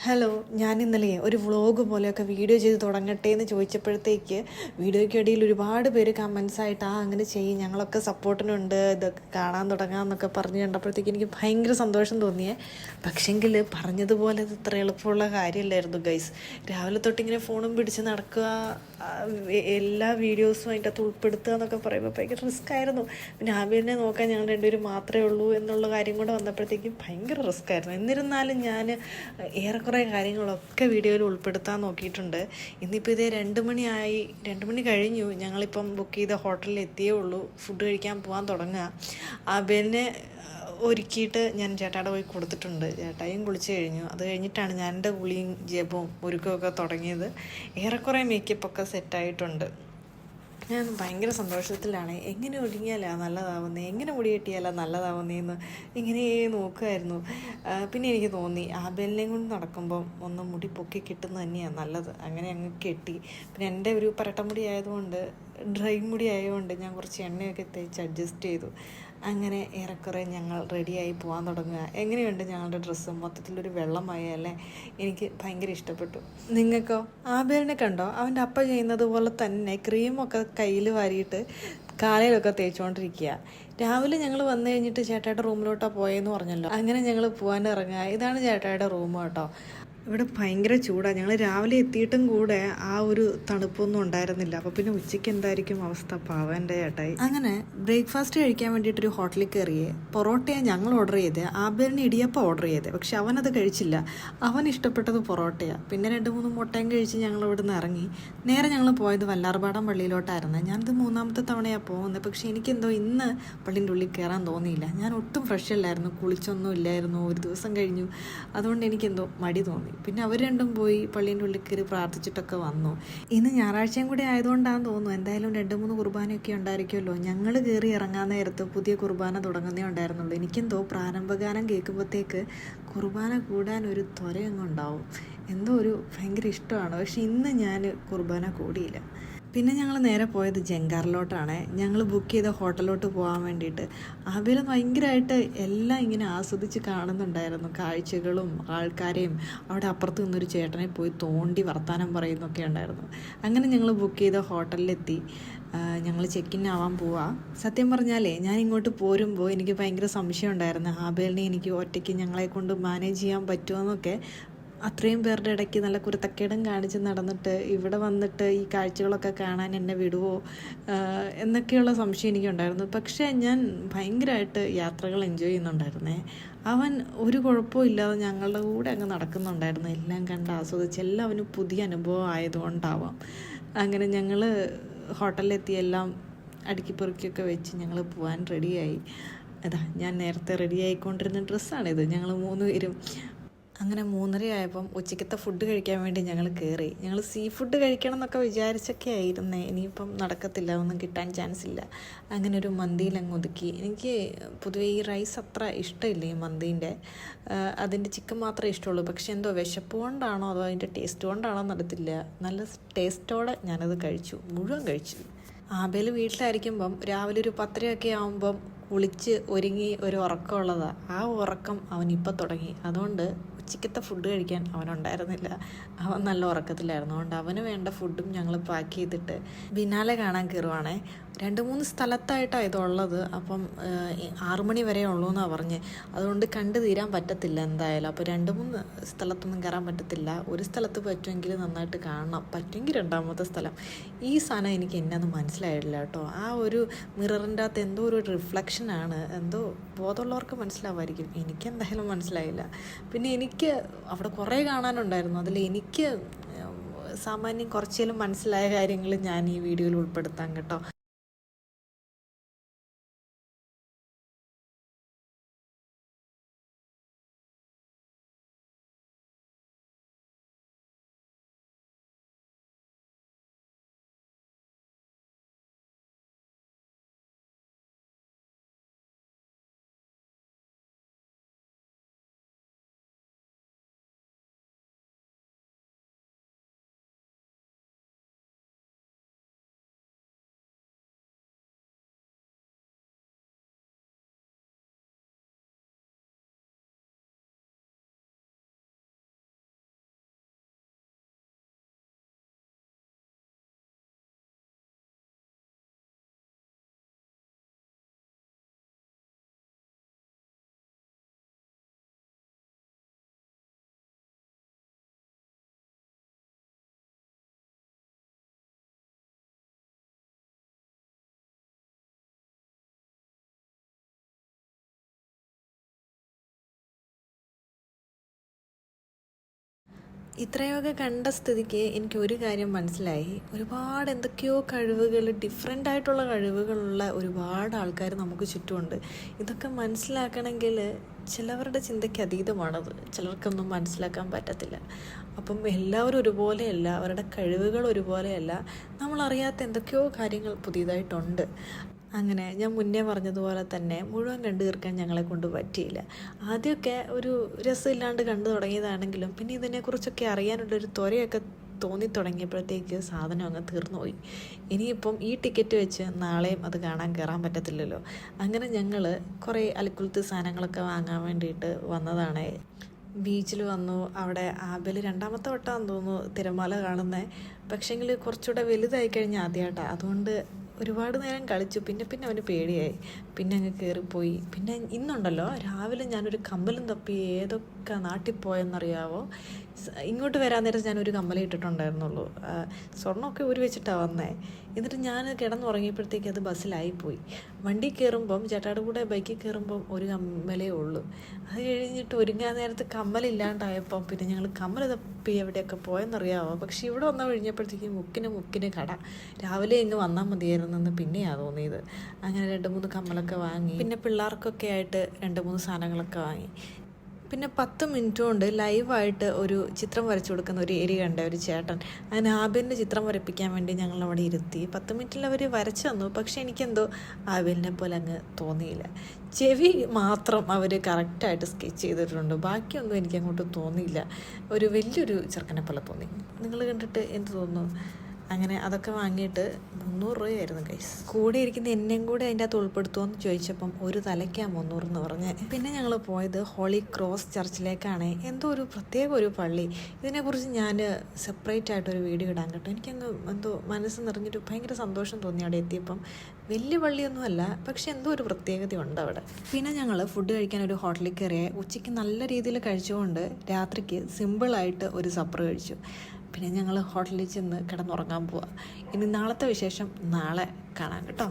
Hello, ഞാൻ ഇന്നലെ ഒരു വ്ളോഗ് പോലെയൊക്കെ വീഡിയോ ചെയ്ത് തുടങ്ങട്ടെ എന്ന് ചോദിച്ചപ്പോഴത്തേക്ക് വീഡിയോയ്ക്കിടയിൽ ഒരുപാട് പേര് കമൻസ് ആയിട്ട് അങ്ങനെ ചെയ്യും, ഞങ്ങളൊക്കെ സപ്പോർട്ടിനുണ്ട്, ഇതൊക്കെ കാണാൻ തുടങ്ങാമെന്നൊക്കെ പറഞ്ഞ് കണ്ടപ്പോഴത്തേക്ക് എനിക്ക് ഭയങ്കര സന്തോഷം തോന്നിയേ. പക്ഷെങ്കിൽ പറഞ്ഞതുപോലെ ഇത് ഇത്ര എളുപ്പമുള്ള കാര്യമല്ലായിരുന്നു ഗൈസ്. രാവിലെ തൊട്ടിങ്ങനെ ഫോണും പിടിച്ച് നടക്കുക, എല്ലാ വീഡിയോസും അതിൻ്റെ അകത്ത് ഉൾപ്പെടുത്തുക എന്നൊക്കെ പറയുമ്പോൾ ഭയങ്കര റിസ്ക് ആയിരുന്നു. പിന്നെ ആബിലിനെ നോക്കാൻ ഞങ്ങൾ രണ്ടുപേരും മാത്രമേ ഉള്ളൂ എന്നുള്ള കാര്യം കൂടെ വന്നപ്പോഴത്തേക്കും ഭയങ്കര റിസ്ക് ആയിരുന്നു. എന്നിരുന്നാലും ഞാൻ ഏറെക്കുറെ കാര്യങ്ങളൊക്കെ വീഡിയോയിൽ ഉൾപ്പെടുത്താൻ നോക്കിയിട്ടുണ്ട്. ഇന്നിപ്പോൾ ഇതേ 2 മണിയായി, 2 മണി കഴിഞ്ഞു. ഞങ്ങളിപ്പം ബുക്ക് ചെയ്ത ഹോട്ടലിൽ എത്തിയേ ഉള്ളൂ, ഫുഡ് കഴിക്കാൻ പോകാൻ തുടങ്ങുക. ആബേലിനെ ഒരുക്കിയിട്ട് ഞാൻ ചേട്ടാടെ പോയി കൊടുത്തിട്ടുണ്ട്. ചേട്ടായും കുളിച്ച് കഴിഞ്ഞു. അത് കഴിഞ്ഞിട്ടാണ് ഞാൻ എൻ്റെ കുളിയും ജപവും ഒരുക്കമൊക്കെ തുടങ്ങിയത്. ഏറെക്കുറെ മേക്കപ്പൊക്കെ സെറ്റായിട്ടുണ്ട്. ഞാൻ ഭയങ്കര സന്തോഷത്തിലാണ്. എങ്ങനെ ഒരുങ്ങിയാലാണ് നല്ലതാവുന്നത്, എങ്ങനെ മുടി കെട്ടിയാലാണ് നല്ലതാവുന്നതെന്ന് ഇങ്ങനെ നോക്കുമായിരുന്നു. പിന്നെ എനിക്ക് തോന്നി ആബേലിനെയും കൊണ്ട് നടക്കുമ്പം ഒന്ന് മുടി പൊക്കി കിട്ടുന്നത് തന്നെയാണ് നല്ലത്. അങ്ങനെ അങ്ങ് കെട്ടി. പിന്നെ എൻ്റെ ഒരു പരട്ടമുടി ആയതുകൊണ്ട്, ഡ്രൈ മുടി ആയതുകൊണ്ട് ഞാൻ കുറച്ച് എണ്ണയൊക്കെ തേച്ച് അഡ്ജസ്റ്റ് ചെയ്തു. അങ്ങനെ ഏറെക്കുറെ ഞങ്ങൾ റെഡിയായി പോകാൻ തുടങ്ങുക. എങ്ങനെയുണ്ട് ഞങ്ങളുടെ ഡ്രസ്സ്? മൊത്തത്തിലൊരു വെള്ളമായല്ലേ. എനിക്ക് ഭയങ്കര ഇഷ്ടപ്പെട്ടു. നിങ്ങൾക്കോ? ആബേലിനെ കണ്ടോ? അവൻ്റെ അപ്പ ചെയ്യുന്നത് പോലെ തന്നെ ക്രീമൊക്കെ കയ്യിൽ വാരിയിട്ട് കാലയിലൊക്കെ തേച്ചുകൊണ്ടിരിക്കുക. രാവിലെ ഞങ്ങൾ വന്നു കഴിഞ്ഞിട്ട് ചേട്ടായുടെ റൂമിലോട്ടാണ് പോയെന്ന് പറഞ്ഞല്ലോ. അങ്ങനെ ഞങ്ങൾ പോകാൻ ഇറങ്ങുക. ഇതാണ് ചേട്ടായുടെ റൂം കേട്ടോ. ഇവിടെ ഭയങ്കര ചൂടാണ്. ഞങ്ങൾ രാവിലെ എത്തിയിട്ടും കൂടെ ആ ഒരു തണുപ്പൊന്നും ഉണ്ടായിരുന്നില്ല. അപ്പോൾ പിന്നെ ഉച്ചയ്ക്ക് എന്തായിരിക്കും അവസ്ഥ? പാവൻ്റെ ചേട്ടായി. അങ്ങനെ ബ്രേക്ക്ഫാസ്റ്റ് കഴിക്കാൻ വേണ്ടിയിട്ടൊരു ഹോട്ടലിൽ കയറിയേ. പൊറോട്ടയാണ് ഞങ്ങൾ ഓർഡർ ചെയ്തത്. ആബേലിന് ഇടിയപ്പം ഓർഡർ ചെയ്തത്. പക്ഷെ അവനത് കഴിച്ചില്ല. അവൻ ഇഷ്ടപ്പെട്ടത് പൊറോട്ടയാണ്. പിന്നെ 2-3 മുട്ടയും കഴിച്ച് ഞങ്ങൾ ഇവിടെ നിന്ന് ഇറങ്ങി. നേരെ ഞങ്ങൾ പോയത് വല്ലാർപാടം പള്ളിയിലോട്ടായിരുന്നു. ഞാനിത് 3-ാമത്തെ തവണയാണ് പോകുന്നത്. പക്ഷേ എനിക്കെന്തോ ഇന്ന് പള്ളീൻ്റെ ഉള്ളിൽ കയറാൻ തോന്നിയില്ല. ഞാൻ ഒട്ടും ഫ്രഷ് അല്ലായിരുന്നു, കുളിച്ചൊന്നും ഇല്ലായിരുന്നു, ഒരു ദിവസം കഴിഞ്ഞു. അതുകൊണ്ട് എനിക്കെന്തോ മടി തോന്നി. പിന്നെ അവർ രണ്ടും പോയി പള്ളീൻ്റെ ഉള്ളിൽ കയറി പ്രാർത്ഥിച്ചിട്ടൊക്കെ വന്നു. ഇന്ന് ഞായറാഴ്ചയും കൂടി ആയതുകൊണ്ടാണെന്ന് തോന്നുന്നു. എന്തായാലും 2-3 കുർബാനയൊക്കെ ഉണ്ടായിരിക്കുമല്ലോ. ഞങ്ങൾ കയറി ഇറങ്ങാൻ നേരത്ത് പുതിയ കുർബാന തുടങ്ങുന്നേ ഉണ്ടായിരുന്നുള്ളൂ. എനിക്കെന്തോ പ്രാരംഭഗാനം കേൾക്കുമ്പോഴത്തേക്ക് കുർബാന കൂടാൻ ഒരു ത്വരയങ്ങ് ഉണ്ടാവും. എന്തോ ഒരു ഭയങ്കര ഇഷ്ടമാണ്. പക്ഷെ ഇന്ന് ഞാൻ കുർബാന കൂടിയില്ല. പിന്നെ ഞങ്ങൾ നേരെ പോയത് ജങ്കാറിലോട്ടാണ്. ഞങ്ങൾ ബുക്ക് ചെയ്ത ഹോട്ടലിലോട്ട് പോകാൻ വേണ്ടിയിട്ട്. ആബേൽ ഭയങ്കരമായിട്ട് എല്ലാം ഇങ്ങനെ ആസ്വദിച്ച് കാണുന്നുണ്ടായിരുന്നു, കാഴ്ചകളും ആൾക്കാരെയും. അവിടെ അപ്പുറത്ത് നിന്നൊരു ചേട്ടനെ പോയി തോണ്ടി വർത്താനം പറയുന്നൊക്കെ ഉണ്ടായിരുന്നു. അങ്ങനെ ഞങ്ങൾ ബുക്ക് ചെയ്ത ഹോട്ടലിലെത്തി. ഞങ്ങൾ ചെക്ക് ഇൻ ആവാൻ പോവാ. സത്യം പറഞ്ഞാലേ ഞാൻ ഇങ്ങോട്ട് പോരുമ്പോൾ എനിക്ക് ഭയങ്കര സംശയം ഉണ്ടായിരുന്നു, ആബേലിനെ എനിക്ക് ഒറ്റയ്ക്ക് ഞങ്ങളെ കൊണ്ട് മാനേജ് ചെയ്യാൻ പറ്റുമോയെന്നൊക്കെ. അത്രയും പേരുടെ ഇടയ്ക്ക് നല്ല കുരുത്തക്കേടും കാണിച്ച് നടന്നിട്ട് ഇവിടെ വന്നിട്ട് ഈ കാഴ്ചകളൊക്കെ കാണാൻ എന്നെ വിടുവോ എന്നൊക്കെയുള്ള സംശയം എനിക്കുണ്ടായിരുന്നു. പക്ഷേ ഞാൻ ഭയങ്കരമായിട്ട് യാത്രകൾ എൻജോയ് ചെയ്യുന്നുണ്ടായിരുന്നേ. അവൻ ഒരു കുഴപ്പവും ഇല്ലാതെ ഞങ്ങളുടെ കൂടെ അങ്ങ് നടക്കുന്നുണ്ടായിരുന്നു. എല്ലാം കണ്ട് ആസ്വദിച്ച്, എല്ലാം അവന് പുതിയ അനുഭവം ആയതുകൊണ്ടാവാം. അങ്ങനെ ഞങ്ങൾ ഹോട്ടലിലെത്തി എല്ലാം അടുക്കി പെറുക്കിയൊക്കെ വെച്ച് ഞങ്ങൾ പോകാൻ റെഡിയായി. അതാ ഞാൻ നേരത്തെ റെഡി ആയിക്കൊണ്ടിരുന്ന ഡ്രസ്സാണിത്. ഞങ്ങൾ 3 പേരും അങ്ങനെ 3:30 ആയപ്പം ഉച്ചയ്ക്കത്തെ ഫുഡ് കഴിക്കാൻ വേണ്ടി ഞങ്ങൾ കയറി. ഞങ്ങൾ സീ ഫുഡ് കഴിക്കണം എന്നൊക്കെ വിചാരിച്ചൊക്കെ ആയിരുന്നേ. ഇനിയിപ്പം നടക്കത്തില്ല, ഒന്നും കിട്ടാൻ ചാൻസ് ഇല്ല. അങ്ങനെ ഒരു മന്തിയിലങ്ങ് ഒതുക്കി. എനിക്ക് പൊതുവേ ഈ റൈസ് അത്ര ഇഷ്ടമില്ല, ഈ മന്തീൻ്റെ. അതിൻ്റെ ചിക്കൻ മാത്രമേ ഇഷ്ടമുള്ളൂ. പക്ഷെ എന്തോ വിശപ്പ് കൊണ്ടാണോ അതോ അതിൻ്റെ ടേസ്റ്റ് കൊണ്ടാണോ നടത്തില്ല, നല്ല ടേസ്റ്റോടെ ഞാനത് കഴിച്ചു, മുഴുവൻ കഴിച്ചു. ആബേൽ വീട്ടിലായിരിക്കുമ്പം രാവിലെ ഒരു 10:30 ആകുമ്പം കുളിച്ച് ഒരുങ്ങി ഒരു ഉറക്കമുള്ളതാണ്. ആ ഉറക്കം അവനിപ്പം തുടങ്ങി. അതുകൊണ്ട് ഉച്ചയ്ക്കത്തെ ഫുഡ് കഴിക്കാൻ അവനുണ്ടായിരുന്നില്ല. അവൻ നല്ല ഉറക്കത്തിലായിരുന്നു. അതുകൊണ്ട് അവന് വേണ്ട ഫുഡും ഞങ്ങൾ പാക്ക് ചെയ്തിട്ട് ബിനാലെ കാണാൻ കയറുവാണേ. 2-3 സ്ഥലത്തായിട്ടാണ് ഇതുള്ളത്. അപ്പം 6 മണി വരെ ഉള്ളൂ എന്നാണ് പറഞ്ഞ്. അതുകൊണ്ട് കണ്ടു തീരാൻ പറ്റത്തില്ല എന്തായാലും. അപ്പോൾ 2-3 സ്ഥലത്തൊന്നും കയറാൻ പറ്റത്തില്ല. ഒരു സ്ഥലത്ത് പറ്റുമെങ്കിൽ നന്നായിട്ട് കാണണം, പറ്റുമെങ്കിൽ 2-ാമത്തെ സ്ഥലം. ഈ സാധനം എനിക്ക് എന്നത് മനസ്സിലായിട്ടില്ല കേട്ടോ. ആ ഒരു മിററിൻ്റെ അകത്ത് എന്തോ ഒരു റിഫ്ലക്ഷനാണ്, എന്തോ ബോധമുള്ളവർക്ക് മനസ്സിലാവുമായിരിക്കും, എനിക്കെന്തായാലും മനസ്സിലായില്ല. പിന്നെ എനിക്ക് അവിടെ കുറേ കാണാനുണ്ടായിരുന്നു. അതിൽ എനിക്ക് സാമാന്യം കുറച്ചേലും മനസ്സിലായ കാര്യങ്ങൾ ഞാൻ ഈ വീഡിയോയിൽ ഉൾപ്പെടുത്താം കേട്ടോ. ഇത്രയൊക്കെ കണ്ട സ്ഥിതിക്ക് എനിക്ക് ഒരു കാര്യം മനസ്സിലായി, ഒരുപാട് എന്തൊക്കെയോ കഴിവുകൾ, ഡിഫറെൻ്റ് ആയിട്ടുള്ള കഴിവുകളുള്ള ഒരുപാട് ആൾക്കാർ നമുക്ക് ചുറ്റുമുണ്ട്. ഇതൊക്കെ മനസ്സിലാക്കണമെങ്കിൽ ചിലവരുടെ ചിന്തയ്ക്ക് അതീതമാണത്, ചിലർക്കൊന്നും മനസ്സിലാക്കാൻ പറ്റത്തില്ല. അപ്പം എല്ലാവരും ഒരുപോലെയല്ല, അവരുടെ കഴിവുകൾ ഒരുപോലെയല്ല, നമ്മളറിയാത്ത എന്തൊക്കെയോ കാര്യങ്ങൾ പുതിയതായിട്ടുണ്ട്. അങ്ങനെ ഞാൻ മുന്നേ പറഞ്ഞതുപോലെ തന്നെ മുഴുവൻ കണ്ടു തീർക്കാൻ ഞങ്ങളെ കൊണ്ട് പറ്റിയില്ല. ആദ്യമൊക്കെ ഒരു രസമില്ലാണ്ട് കണ്ടു തുടങ്ങിയതാണെങ്കിലും പിന്നെ ഇതിനെക്കുറിച്ചൊക്കെ അറിയാനുള്ളൊരു ത്വരയൊക്കെ തോന്നി തുടങ്ങിയപ്പോഴത്തേക്ക് സാധനം അങ്ങ് തീർന്നുപോയി. ഇനിയിപ്പം ഈ ടിക്കറ്റ് വെച്ച് നാളെയും അത് കാണാൻ കയറാൻ പറ്റത്തില്ലല്ലോ. അങ്ങനെ ഞങ്ങൾ കുറേ അൽക്കുലത്ത് സാധനങ്ങളൊക്കെ വാങ്ങാൻ വേണ്ടിയിട്ട് വന്നതാണ്. ബീച്ചിൽ വന്നു. അവിടെ ആബേൽ രണ്ടാമത്തെ വട്ടമാണെന്ന് തോന്നുന്നു തിരമാല കാണുന്നത്. പക്ഷേങ്കിൽ കുറച്ചുകൂടെ വലുതായി കഴിഞ്ഞാൽ ആദ്യമായിട്ടാണ്, അതുകൊണ്ട് ഒരുപാട് നേരം കളിച്ചു. പിന്നെ അവന് പേടിയായി, പിന്നെ അങ്ങ് കയറിപ്പോയി. പിന്നെ ഇന്നുണ്ടല്ലോ രാവിലെ ഞാനൊരു കമ്മലും തപ്പി ഏതൊക്കെ നാട്ടിൽ പോയെന്നറിയാവോ. ഇങ്ങോട്ട് വരാൻ നേരം ഞാനൊരു കമ്മലേ ഇട്ടിട്ടുണ്ടായിരുന്നുള്ളൂ. സ്വർണ്ണമൊക്കെ ഊരി വെച്ചിട്ടാണ് വന്നേ. എന്നിട്ട് ഞാൻ കിടന്നുറങ്ങിയപ്പോഴത്തേക്ക് അത് ബസ്സിലായിപ്പോയി. വണ്ടി കയറുമ്പം ചേട്ടായുടെ കൂടെ ബൈക്കിൽ കയറുമ്പം ഒരു കമ്മലേ ഉള്ളൂ. അത് കഴിഞ്ഞിട്ട് ഒരുങ്ങാൻ നേരത്ത് കമ്മലില്ലാണ്ടായപ്പം പിന്നെ ഞങ്ങൾ കമ്മൽ തപ്പി എവിടെയൊക്കെ പോയെന്നറിയാവോ. പക്ഷെ ഇവിടെ വന്നു കഴിഞ്ഞപ്പോഴത്തേക്ക് മുക്കിന് കട. രാവിലെ ഇങ്ങ് വന്നാൽ മതിയായിരുന്നെന്ന് പിന്നെയാണ് തോന്നിയത്. അങ്ങനെ 2-3 കമ്മലൊക്കെ വാങ്ങി. പിന്നെ പിള്ളേർക്കൊക്കെ ആയിട്ട് 2-3 സാധനങ്ങളൊക്കെ വാങ്ങി. പിന്നെ 10 മിനിറ്റ് കൊണ്ട് ലൈവായിട്ട് ഒരു ചിത്രം വരച്ചു കൊടുക്കുന്ന ഒരു ഏരിയ കണ്ട ഒരു ചേട്ടൻ. അങ്ങനെ ആബേലിൻ്റെ ചിത്രം വരപ്പിക്കാൻ വേണ്ടി ഞങ്ങൾ അവിടെ ഇരുത്തി. 10 മിനിറ്റിൽ അവർ വരച്ചു തന്നു. പക്ഷേ എനിക്കെന്തോ ആബേലിനെ പോലെ അങ്ങ് തോന്നിയില്ല. ചെവി മാത്രം അവർ കറക്റ്റായിട്ട് സ്കെച്ച് ചെയ്തിട്ടുണ്ട്, ബാക്കിയൊന്നും എനിക്കങ്ങോട്ട് തോന്നിയില്ല. ഒരു വലിയൊരു ചെറുക്കനെ പോലെ തോന്നി. നിങ്ങൾ കണ്ടിട്ട് എന്ത് തോന്നുന്നു? അങ്ങനെ അതൊക്കെ വാങ്ങിയിട്ട് 300 രൂപയായിരുന്നു ഗൈസ്. കൂടെ ഇരിക്കുന്ന എന്നെയും കൂടെ അതിൻ്റെ അകത്ത് ഉൾപ്പെടുത്തുമെന്ന് ചോദിച്ചപ്പം ഒരു തലയ്ക്കാണ് 300 എന്ന് പറഞ്ഞ്. പിന്നെ ഞങ്ങൾ പോയത് ഹോളി ക്രോസ് ചർച്ചിലേക്കാണ്. എന്തോ ഒരു പ്രത്യേക ഒരു പള്ളി. ഇതിനെക്കുറിച്ച് ഞാൻ സെപ്പറേറ്റ് ആയിട്ടൊരു വീഡിയോ ഇടാൻ കേട്ടോ. എനിക്കങ്ങ് എന്തോ മനസ്സ് നിറഞ്ഞിട്ട് ഭയങ്കര സന്തോഷം തോന്നി അവിടെ എത്തിയപ്പം. വലിയ പള്ളിയൊന്നുമല്ല, പക്ഷെ എന്തോ ഒരു പ്രത്യേകതയുണ്ട് അവിടെ. പിന്നെ ഞങ്ങൾ ഫുഡ് കഴിക്കാൻ ഒരു ഹോട്ടലിൽ കയറിയ ഉച്ചയ്ക്ക് നല്ല രീതിയിൽ കഴിച്ചുകൊണ്ട് രാത്രിക്ക് സിമ്പിളായിട്ട് ഒരു സപ്പർ കഴിച്ചു. പിന്നെ ഞങ്ങൾ ഹോട്ടലിൽ ചെന്ന് കിടന്നുറങ്ങാൻ പോവാം. ഇനി നാളത്തെ വിശേഷം നാളെ കാണാം കേട്ടോ.